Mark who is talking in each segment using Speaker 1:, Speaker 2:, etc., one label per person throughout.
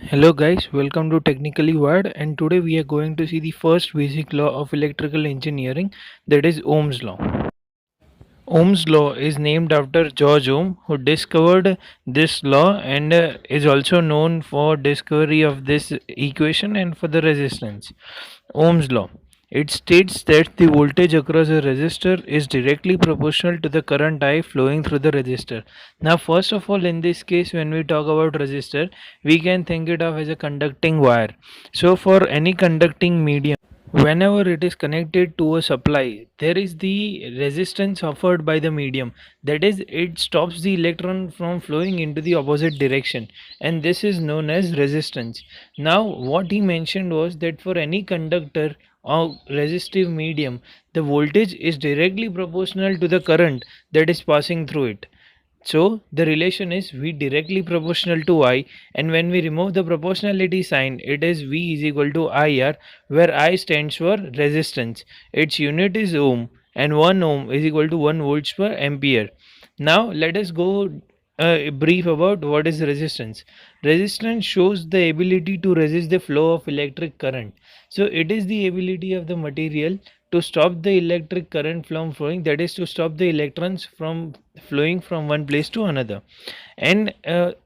Speaker 1: Hello guys, welcome to Technically Wired, and today we are going to see the first basic law of electrical engineering, that is Ohm's law. Ohm's law is named after George Ohm, who discovered this law and is also known for discovery of this equation and for the resistance. Ohm's law. It states that the voltage across a resistor is directly proportional to the current I flowing through the resistor. Now, first of all, in this case, when we talk about resistor, we can think it of as a conducting wire. So, for any conducting medium, whenever it is connected to a supply, there is the resistance offered by the medium. That is, it stops the electron from flowing into the opposite direction, and this is known as resistance. Now, what he mentioned was that for any conductor or resistive medium, the voltage is directly proportional to the current that is passing through it. So the relation is V directly proportional to I, and when we remove the proportionality sign, it is V is equal to IR, where I stands for resistance. Its unit is ohm, and 1 ohm is equal to 1 volts per ampere. Now let us go brief about what is resistance. Resistance shows the ability to resist the flow of electric current. So it is the ability of the material to stop the electric current from flowing, that is to stop the electrons from flowing from one place to another. And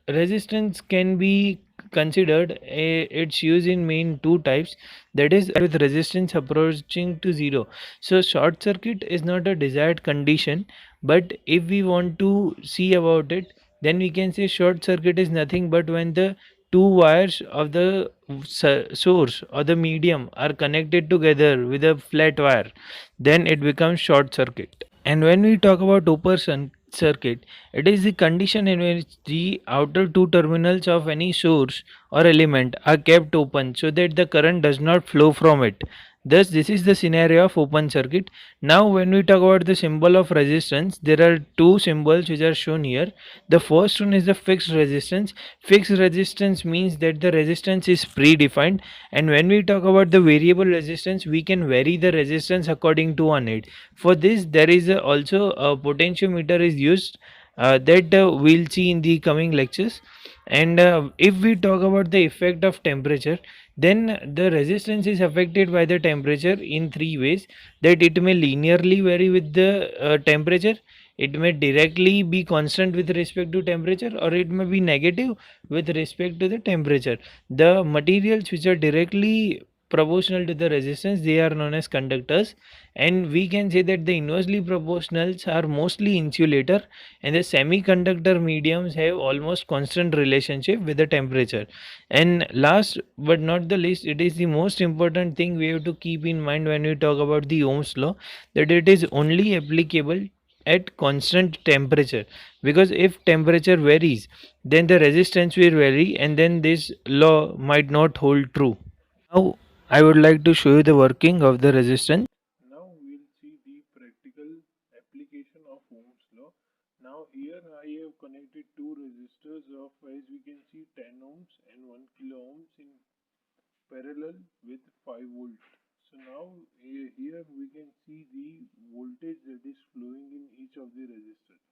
Speaker 1: resistance can be considered its use in main two types, that is with resistance approaching to zero. So short circuit is not a desired condition, but if we want to see about it, then we can say short circuit is nothing but when the two wires of the source or the medium are connected together with a flat wire, then it becomes short circuit. And when we talk about circuit, it is the condition in which the outer two terminals of any source or element are kept open so that the current does not flow from it. Thus, this is the scenario of open circuit. Now, when we talk about the symbol of resistance, there are two symbols which are shown here. The first one is the fixed resistance. Fixed resistance means that the resistance is predefined, and when we talk about the variable resistance, we can vary the resistance according to our need. For this, there is also a potentiometer is used, that we'll see in the coming lectures. And if we talk about the effect of temperature, then the resistance is affected by the temperature in three ways: that it may linearly vary with the temperature, it may directly be constant with respect to temperature, or it may be negative with respect to the temperature. The materials which are directly proportional to the resistance, they are known as conductors, and we can say that the inversely proportionals are mostly insulator, and the semiconductor mediums have almost constant relationship with the temperature. And last but not the least, it is the most important thing we have to keep in mind when we talk about the Ohm's law, that it is only applicable at constant temperature, because if temperature varies, then the resistance will vary, and then this law might not hold true. Now I would like to show you the working of the resistance. Now we'll see the practical application of Ohm's law. Now here I have connected two resistors of, as we can see, 10 ohms and 1 kilo ohms in parallel with 5 volts. So now here we can see the voltage that is flowing in each of the resistors.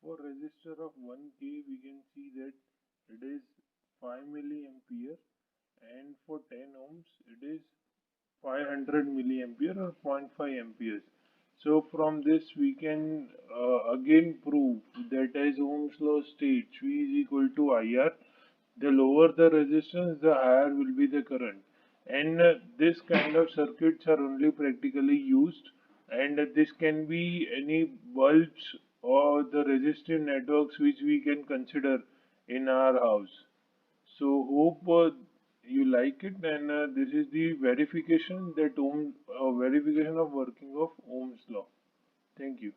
Speaker 1: For resistor of 1K, we can see that it is 5 milliampere, and for 10 ohms it is 500 milliampere or zero point 0.5 amperes. So from this we can again prove that, as Ohm's law states, V is equal to IR. The lower the resistance, the higher will be the current. And this kind of circuits are only practically used, and this can be any bulbs or the resistive networks which we can consider in our house. So hope you like it, and this is the verification that verification of working of Ohm's law. Thank you.